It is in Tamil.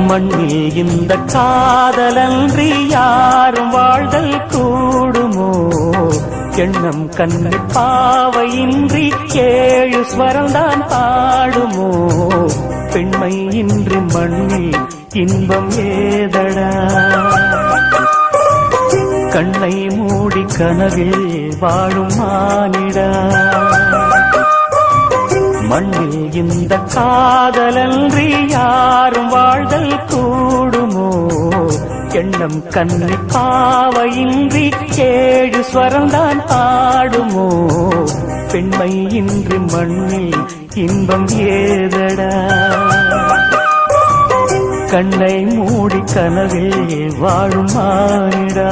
மண்ணில் இந்த காதலன்றி யாரும் வாழ்தல் கூடுமோ? எண்ணம் கண்ணு பாவையின்றி ஏழு ஸ்வரம்தான் பாடுமோ? பெண்மை இன்றி மண்ணில் இன்பம் ஏதடா? கண்ணை மூடி கனவில் வாழும் மானிடா. மண்ணில் இந்த காதலன்றி யாரும் வாழ்தல் கூடுமோ? எண்ணம் கண்ணி பாவையின்றி ஏழு ஸ்வரம்தான் ஆடுமோ? பெண்மை இன்றி மண்ணில் இன்பம் ஏதடா? கண்ணை மூடி கனவில் வாழும் மானிடா.